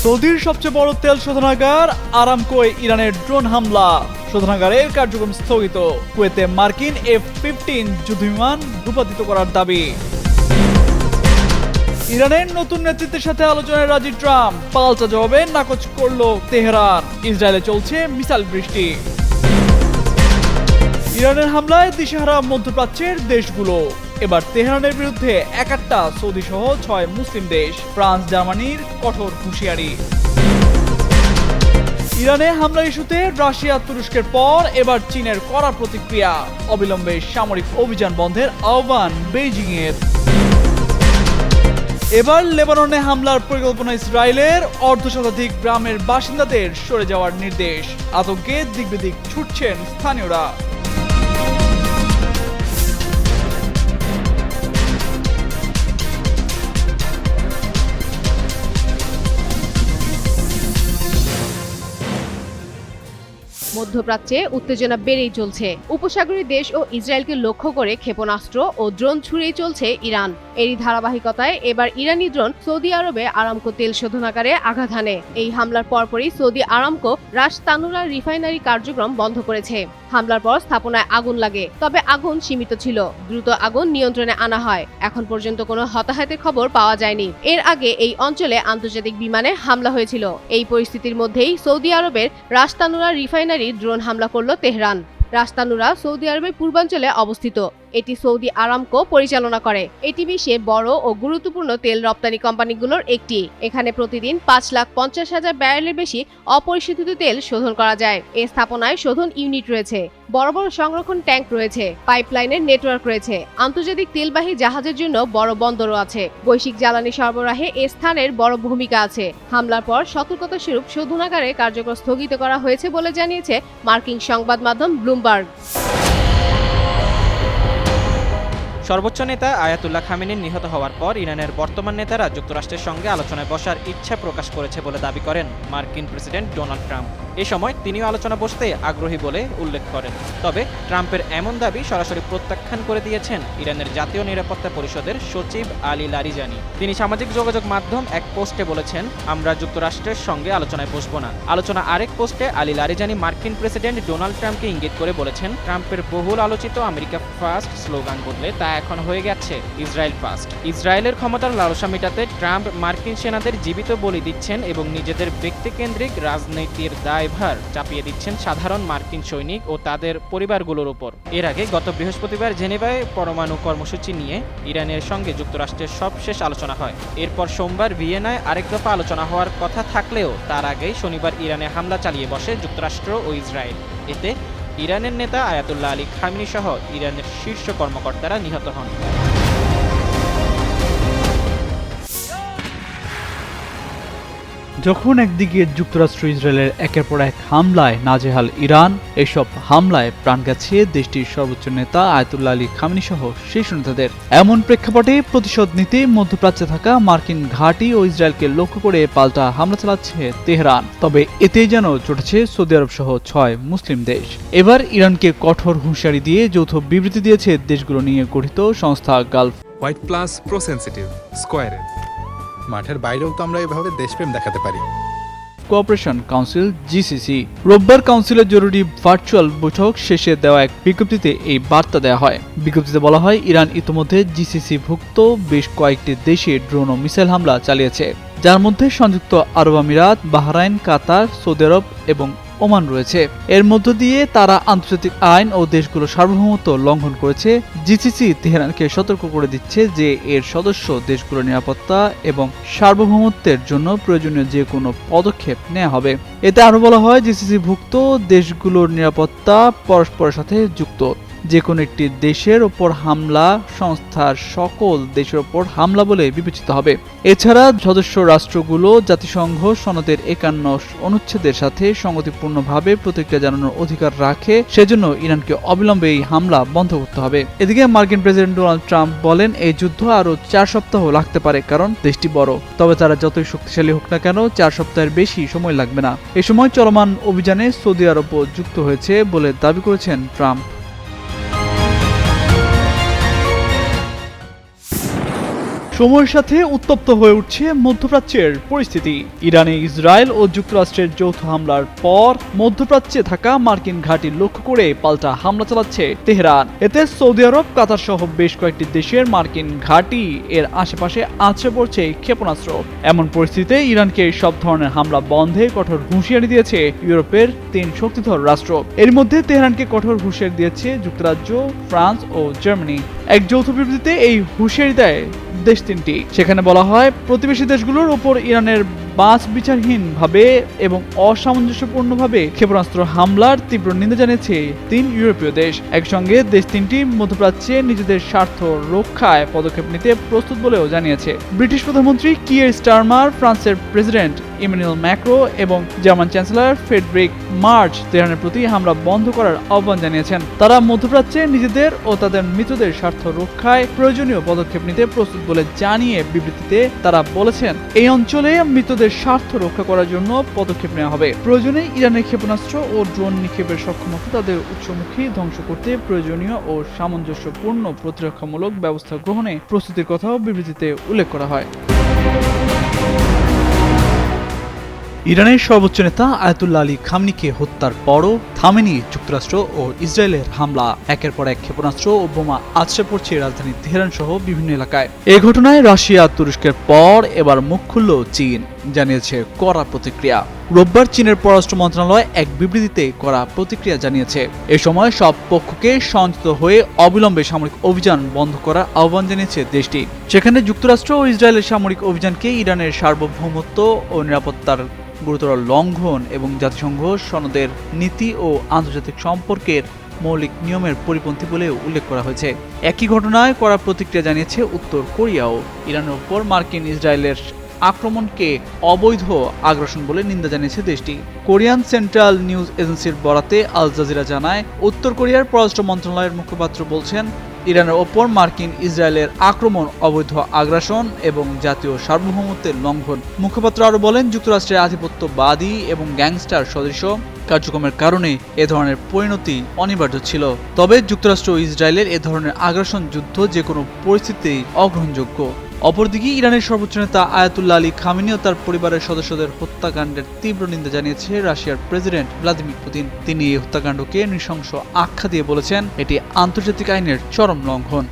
সৌদির সবচেয়ে বড় তেল শোধনাগার আরামকোয় ইরানের ড্রোন হামলা, শোধনাগারের কার্যক্রম স্থগিত। কুয়েতে মার্কিন F-15 যুদ্ধবিমান ভূপাতিত করার দাবি। ইরানের নতুন নেতৃত্বের সাথে আলোচনায় রাজি ট্রাম্প, পাল্টা জবাবে নাকচ করল তেহরান। ইসরায়েলে চলছে মিসাইল বৃষ্টি। ইরানের হামলায় দিশেহারা মধ্যপ্রাচ্যের দেশগুলো। এবার তেহরানের বিরুদ্ধে একাট্টা সৌদি সহ 6 মুসলিম দেশ। ফ্রান্স জার্মানির কঠোর হুঁশিয়ারি। ইরানে হামলার ইস্যুতে রাশিয়া তুরস্কের পর এবার চীনের কড়া প্রতিক্রিয়া। অবিলম্বে সামরিক অভিযান বন্ধের আহ্বান বেইজিং এর। এবার লেবাননে হামলার পরিকল্পনা ইসরায়েলের। অর্ধশতাধিক গ্রামের বাসিন্দাদের সরে যাওয়ার নির্দেশ। আতঙ্কে দিক বিদিক ছুটছেন স্থানীয়রা। মধ্যপ্রাচ্যে উত্তেজনা বেড়েই চলছে। উপসাগরীয় দেশ ও ইসরায়েলকে লক্ষ্য করে ক্ষেপণাস্ত্র ও ড্রোন ছুড়েই চলছে ইরান। এরই ধারাবাহিকতায় এবার ইরানি ড্রোন সৌদি আরবে আরামকো তেল শোধনাগারে আঘাত হানে। এই হামলার পরপরই সৌদি আরামকো রাস তানুরা রিফাইনারি কার্যক্রম বন্ধ করেছে। হামলার পর স্থাপনায় আগুন লাগে, তবে আগুন সীমিত ছিল। দ্রুত আগুন নিয়ন্ত্রণে আনা হয়। এখন পর্যন্ত কোনো হতাহতের খবর পাওয়া যায়নি। এর আগে এই অঞ্চলে আন্তর্জাতিক বিমানে হামলা হয়েছিল। এই পরিস্থিতির মধ্যেই সৌদি আরবের রাস তানুরা রিফাইনারি ড্রোন হামলা করল তেহরান। রাস তানুরা সৌদি আরবের পূর্বাঞ্চলে অবস্থিত। এটি সৌদি আরামকো পরিচালনা করে। এটি বিশ্বের বড় ও গুরুত্বপূর্ণ তেল রপ্তানি কোম্পানিগুলোর একটি। এখানে প্রতিদিন 5,50,000 ব্যারেলের বেশি অপরিশোধিত তেল শোধন করা যায়। এই স্থাপনায় শোধন ইউনিট রয়েছে, বড় বড় সংরক্ষণ ট্যাঙ্ক রয়েছে, পাইপলাইনের নেটওয়ার্ক রয়েছে, আন্তর্জাতিক তেলবাহী জাহাজের জন্য বড় বন্দরও আছে। বৈশ্বিক জ্বালানি সরবরাহে এ স্থানের বড় ভূমিকা আছে। হামলার পর সতর্কতা স্বরূপ শোধনাগারে কার্যক্রম স্থগিত করা হয়েছে বলে জানিয়েছে মার্কিন সংবাদ মাধ্যম ব্লুমবার্গ। সর্বোচ্চ নেতা আয়াতুল্লাহ খামেনি নিহত হওয়ার পর ইরানের বর্তমান নেতারা যুক্তরাষ্ট্রের সঙ্গে আলোচনায় বসার ইচ্ছা প্রকাশ করেছে বলে দাবি করেন মার্কিন প্রেসিডেন্ট ডোনাল্ড ট্রাম্প। এ সময় তিনিও আলোচনা বসতে আগ্রহী বলে উল্লেখ করেন। তবে ট্রাম্পের এমন দাবি সরাসরি প্রত্যাখ্যান করে দিয়েছেন ইরানের জাতীয় নিরাপত্তা পরিষদের সচিব আলী লারিজানি। তিনি সামাজিক যোগাযোগ মাধ্যম এক পোস্টে বলেছেন, আমরা যুক্তরাষ্ট্রের সঙ্গে আলোচনায় বসবো না। আলোচনা আরেক পোস্টে আলী লারিজানি মার্কিন প্রেসিডেন্ট ডোনাল্ড ট্রাম্পকে ইঙ্গিত করে বলেছেন, ট্রাম্পের বহুল আলোচিত আমেরিকা ফার্স্ট স্লোগান বদলে তা এখন হয়ে গেছে ইসরায়েল ফার্স্ট। ইসরায়েলের ক্ষমতার লালসা মেটাতে ট্রাম্প মার্কিন সেনাদের জীবিত বলি দিচ্ছেন এবং নিজেদের ব্যক্তিকেন্দ্রিক রাজনীতির দায়ভার চাপিয়ে দিচ্ছেন সাধারণ মার্কিন সৈনিক ও তাদের পরিবারগুলোর উপর। এর আগে গত বৃহস্পতিবার জেনেভায় পরমাণু কর্মসূচি নিয়ে ইরানের সঙ্গে যুক্তরাষ্ট্রের সবশেষ আলোচনা হয়। এরপর সোমবার ভিয়েনায় আরেক দফা আলোচনা হওয়ার কথা থাকলেও তার আগেই শনিবার ইরানে হামলা চালিয়ে বসে যুক্তরাষ্ট্র ও ইসরায়েল। এতে ইরানের নেতা আয়াতুল্লাহ আলী খামেনি সহ ইরানের শীর্ষ কর্মকর্তারা নিহত হন। যখন একদিকে যুক্তরাষ্ট্র ইসরায়েলের একের পর এক হামলায় নাজেহাল ইরান, এসব হামলায় প্রাণ গেছে দেশটির সর্বোচ্চ নেতা আয়াতুল্লাহ আলী খামেনি সহ শীর্ষ নেতাদের। এমন প্রেক্ষাপটে প্রতিশোধ নিতে মধ্যপ্রাচ্যে থাকা মার্কিন ঘাঁটি ও ইসরায়েলকে লক্ষ্য করে পাল্টা হামলা চালাচ্ছে তেহরান। তবে এতেই যেন চটেছে সৌদি আরব সহ 6 মুসলিম দেশ। এবার ইরানকে কঠোর হুঁশিয়ারি দিয়ে যৌথ বিবৃতি দিয়েছে দেশগুলো নিয়ে গঠিত সংস্থা Gulf. White plus pro sensitive স্কোয়ারে মাঠের বাইরেও তো আমরা এভাবে দেশপ্রেম দেখাতে পারি। কোঅপারেশন কাউন্সিল জিসিসি রোববার কাউন্সিলের জরুরি ভার্চুয়াল বৈঠক শেষে দেওয়া এক বিজ্ঞপ্তিতে এই বার্তা দেওয়া হয়। বিজ্ঞপ্তিতে বলা হয়, ইরান ইতোমধ্যে জিসিসি ভুক্ত বেশ কয়েকটি দেশে ড্রোন ও মিসাইল হামলা চালিয়েছে, যার মধ্যে সংযুক্ত আরব আমিরাত, বাহরাইন, কাতার, সৌদি আরব এবং ওমান রয়েছে। এর মধ্য দিয়ে তারা আন্তর্জাতিক আইন ও দেশগুলোর সার্বভৌমত্ব লঙ্ঘন করেছে। জিসিসি তেহরানকে সতর্ক করে দিচ্ছে যে এর সদস্য দেশগুলোর নিরাপত্তা এবং সার্বভৌমত্বের জন্য প্রয়োজনীয় যে কোনো পদক্ষেপ নেওয়া হবে। এতে আরো বলা হয়, জিসিসি ভুক্ত দেশগুলোর নিরাপত্তা পরস্পরের সাথে যুক্ত। যে কোনো একটি দেশের ওপর হামলা সংস্থার সকল দেশের ওপর হামলা বলে বিবেচিত হবে। এছাড়া সদস্য রাষ্ট্রগুলো জাতিসংঘ সনদের 51 অনুচ্ছেদের সাথে সংগতিপূর্ণভাবে প্রতিক্রিয়া জানানোর অধিকার রাখে। সেজন্য ইরানকে অবিলম্বে এই হামলা বন্ধ করতে হবে। এদিকে মার্কিন প্রেসিডেন্ট ডোনাল্ড ট্রাম্প বলেন, এই যুদ্ধ আরো 4 সপ্তাহ লাগতে পারে, কারণ দেশটি বড়। তবে তারা যতই শক্তিশালী হোক না কেন, 4 সপ্তাহের বেশি সময় লাগবে না। এ সময় চলমান অভিযানে সৌদি আরবও যুক্ত হয়েছে বলে দাবি করেছেন ট্রাম্প। সময়ের সাথে উত্তপ্ত হয়ে উঠছে মধ্যপ্রাচ্যের পরিস্থিতি। ইরানে ইসরায়েল ও যুক্তরাষ্ট্রের যৌথ হামলার পর মধ্যপ্রাচ্যে থাকা মার্কিন ঘাঁটি লক্ষ্য করে পাল্টা হামলা চালাচ্ছে তেহরান। এতে সৌদি আরব, কাতার সহ বেশ কয়েকটি দেশের মার্কিন ঘাঁটি এর আশেপাশে আছড়ে পড়ছে ক্ষেপণাস্ত্র। এমন পরিস্থিতিতে ইরানকে সব ধরনের হামলা বন্ধে কঠোর হুঁশিয়ারি দিয়েছে ইউরোপের 3 শক্তিধর রাষ্ট্র। এর মধ্যে তেহরানকে কঠোর হুঁশিয়ারি দিয়েছে যুক্তরাজ্য, ফ্রান্স ও জার্মানি। এক যৌথ বিবৃতিতে এই হুঁশিয়ারি দেয় দেশ তিনটি। সেখানে বলা হয়, প্রতিবেশী দেশগুলোর ওপর ইরানের বাছবিচারহীনভাবে এবং অসামঞ্জস্যপূর্ণভাবে ক্ষেপণাস্ত্র হামলার তীব্র নিন্দা জানিয়েছে 3 ইউরোপীয় দেশ। একসঙ্গে দেশ তিনটি মধ্যপ্রাচ্যে নিজেদের স্বার্থ রক্ষায় পদক্ষেপ নিতে প্রস্তুত বলেও জানিয়েছে। ব্রিটিশ প্রধানমন্ত্রী কিয়ার স্টারমার, ফ্রান্সের প্রেসিডেন্ট ইমানুয়েল ম্যাক্রো এবং জার্মান চ্যান্সেলর ফ্রেডরিক মার্চ তেহরানের প্রতি হামলা বন্ধ করার আহ্বান জানিয়েছেন। তারা মধ্যপ্রাচ্যে নিজেদের ও তাদের মিত্রদের স্বার্থ রক্ষায় প্রয়োজনীয় পদক্ষেপ নিতে প্রস্তুত বলে জানিয়ে বিবৃতিতে তারা বলেছেন, এই অঞ্চলে মৃতদের স্বার্থ রক্ষা করার জন্য পদক্ষেপ নেওয়া হবে। প্রয়োজনে ইরানের ক্ষেপণাস্ত্র ও ড্রোন নিক্ষেপের সক্ষমতা তাদের উৎসমুখী ধ্বংস করতে প্রয়োজনীয় ও সামঞ্জস্যপূর্ণ প্রতিরক্ষামূলক ব্যবস্থা গ্রহণে প্রস্তুতির কথাও বিবৃতিতে উল্লেখ করা হয়। ইরানের সর্বোচ্চ নেতা আয়াতুল্লাহ আলী খামনিকে হত্যার পরও থামেনি যুক্তরাষ্ট্র ও ইসরায়েলের হামলা। একের পর এক ক্ষেপণাস্ত্র ও বোমা আছড়ে পড়ছে রাজধানী তেহরান সহ বিভিন্ন এলাকায়। এই ঘটনায় রাশিয়া, তুরস্কের পর এবার মুখ খুলল চীন, জানিয়েছে কড়া প্রতিক্রিয়া। রোববার চীনের পররাষ্ট্র মন্ত্রণালয় এক বিবৃতিতে কড়া প্রতিক্রিয়া জানিয়েছে। এ সময় সব পক্ষকে সংযত হয়ে অবিলম্বে সামরিক অভিযান বন্ধ করার আহ্বান জানিয়েছে দেশটি। সেখানে যুক্তরাষ্ট্র ও ইসরায়েলের সামরিক অভিযানকে ইরানের সার্বভৌমত্ব ও নিরাপত্তার গুরুতর লঙ্ঘন এবং জাতিসংঘ সনদের নীতি ও আন্তর্জাতিক সম্পর্কের মৌলিক নিয়মের পরিপন্থী বলেও উল্লেখ করা হয়েছে। একই ঘটনায় কড়া প্রতিক্রিয়া জানিয়েছে উত্তর কোরিয়াও। ইরানের উপর মার্কিন ইসরায়েলের আক্রমণকে অবৈধ আগ্রাসন বলে নিন্দা জানিয়েছে দেশটি। কোরিয়ান সেন্ট্রাল নিউজ এজেন্সির বরাতে আল জাজিরা জানায়, উত্তর কোরিয়ার পররাষ্ট্র মন্ত্রণালয়ের মুখপাত্র বলছেন, ইরানের ওপর মার্কিন ইসরায়েলের আক্রমণ অবৈধ আগ্রাসন এবং জাতীয় সার্বভৌমত্বের লঙ্ঘন। মুখপাত্র আরও বলেন, যুক্তরাষ্ট্রের আধিপত্যবাদী এবং গ্যাংস্টার সদস্য কার্যক্রমের কারণে এ ধরনের পরিণতি অনিবার্য ছিল। তবে যুক্তরাষ্ট্র ও ইসরায়েলের এ ধরনের আগ্রাসন যুদ্ধ যে কোনো পরিস্থিতিতেই অগ্রহণযোগ্য। অপরদিকে ইরানের সর্বোচ্চ নেতা আয়াতুল্লাহ আলী খামেনি ও তার পরিবারের সদস্যদের হত্যাকাণ্ডের তীব্র নিন্দা জানিয়েছে রাশিয়ার প্রেসিডেন্ট ভ্লাদিমির পুতিন। তিনি এই হত্যাকাণ্ডকে নৃশংস আখ্যা দিয়ে বলেছেন, এটি আন্তর্জাতিক আইনের চরম লঙ্ঘন।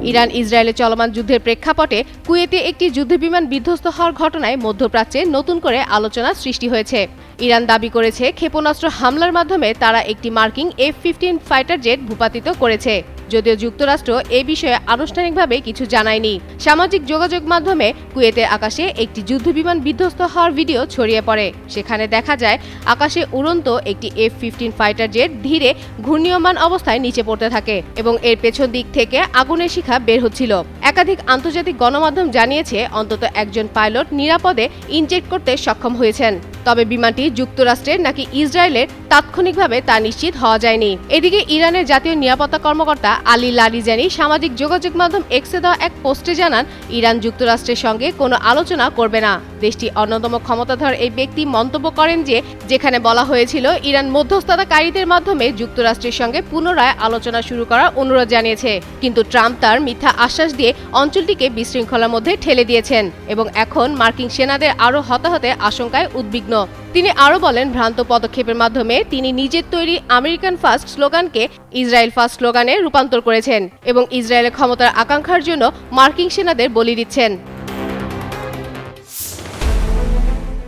ইরান ইসরায়েলে চলমান যুদ্ধের প্রেক্ষাপটে কুয়েতে একটি যুদ্ধবিমান বিধ্বস্ত হওয়ার ঘটনায় মধ্যপ্রাচ্যে নতুন করে আলোচনা সৃষ্টি হয়েছে। ইরান দাবি করেছে, ক্ষেপণাস্ত্র হামলার মাধ্যমে তারা একটি মার্কিন F-15 ফাইটার জেট ভূপাতিত করেছে। যদিও যুক্তরাষ্ট্র এ বিষয়ে আনুষ্ঠানিকভাবে কিছু জানায়নি। সামাজিক যোগাযোগ মাধ্যমে কুয়েতের আকাশে একটি যুদ্ধবিমান বিধ্বস্ত হওয়ার ভিডিও ছড়িয়ে পড়ে। সেখানে দেখা যায় আকাশে উড়ন্ত একটি F-15 ফাইটার জেট ধীরে ঘূর্ণীয়মান অবস্থায় নিচে পড়তে থাকে এবং এর পেছন দিক থেকে আগুনের শিখা বের হচ্ছিল। একাধিক আন্তর্জাতিক গণমাধ্যম জানিয়েছে, অন্তত একজন পাইলট নিরাপদে ইনজেক্ট করতে সক্ষম হয়েছেন। তবে বিমানটি যুক্তরাষ্ট্রের নাকি ইসরায়েলের তাৎক্ষণিকভাবে তা নিশ্চিত হওয়া যায়নি। এদিকে ইরানের জাতীয় নিরাপত্তা কর্মকর্তা আলী লারিজানি সামাজিক যোগাযোগ মাধ্যম এক্সে দেওয়া এক পোস্টে জানান, ইরান যুক্তরাষ্ট্রের সঙ্গে কোনো আলোচনা করবে না। দেশটির অন্যতম ক্ষমতাধর এই ব্যক্তি মন্তব্য করেন যে, যেখানে বলা হয়েছিল ইরান মধ্যস্থতাকারীদের মাধ্যমে যুক্তরাষ্ট্রের সঙ্গে পুনরায় আলোচনা শুরু করার অনুরোধ জানিয়েছে, কিন্তু ট্রাম্প তার মিথ্যা আশ্বাস দিয়ে অঞ্চলটিকে বিশৃঙ্খলার মধ্যে ঠেলে দিয়েছেন এবং এখন মার্কিন সেনাদের আরও হতাহতের আশঙ্কায় উদ্বিগ্ন। তিনি আরও বলেন, ভ্রান্ত পদক্ষেপের মাধ্যমে তিনি নিজের তৈরি আমেরিকান ফার্স্ট স্লোগানকে ইসরায়েল ফার্স্ট স্লোগানে রূপান্তর করেছেন এবং ইসরায়েলের ক্ষমতার আকাঙ্ক্ষার জন্য মার্কিন সেনাদের বলি দিচ্ছেন।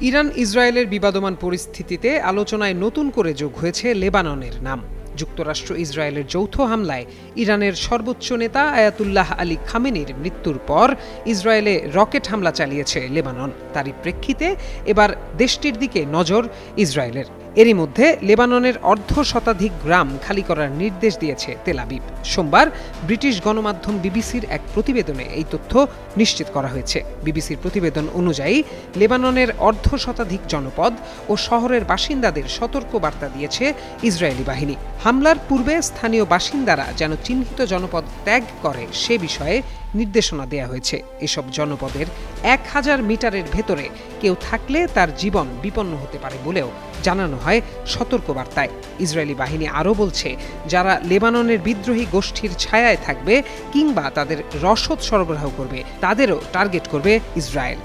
ইরান ইসরায়েলের বিবাদমান পরিস্থিতিতে আলোচনায় নতুন করে যোগ হয়েছে লেবাননের নাম। যুক্তরাষ্ট্র ইসরায়েলের যৌথ হামলায় ইরানের সর্বোচ্চ নেতা আয়াতুল্লাহ আলী খামেনির মৃত্যুর পর ইসরায়েলে রকেট হামলা চালিয়েছে লেবানন। তারই প্রেক্ষিতে এবার দেশটির দিকে নজর ইসরায়েলের। এরই মধ্যে লেবাননের 1/2 গ্রাম খালি করার নির্দেশ দিয়েছে তেল আবিব। সোমবার ব্রিটিশ গণমাধ্যম বিবিসির এক প্রতিবেদনে এই তথ্য নিশ্চিত করা হয়েছে। বিবিসির প্রতিবেদন অনুযায়ী লেবাননের 1/2 জনপদ ও শহরের বাসিন্দাদের সতর্ক বার্তা দিয়েছে ইসরায়েলি বাহিনী। হামলার পূর্বে স্থানীয় বাসিন্দারা যেন চিহ্নিত জনপদ ত্যাগ করে সে বিষয়ে নির্দেশনা দেয়া হয়েছে। এসব জনপদের 1000 মিটারের ভেতরে কেউ থাকলে তার জীবন বিপন্ন হতে পারে বলেও জানানো হয় সতর্কবার্তায়। ইসরায়েলি বাহিনী আরও বলছে, যারা লেবাননের বিদ্রোহী গোষ্ঠীর ছায়ায় থাকবে কিংবা তাদের রসদ সরবরাহ করবে তাদেরও টার্গেট করবে ইসরায়েল।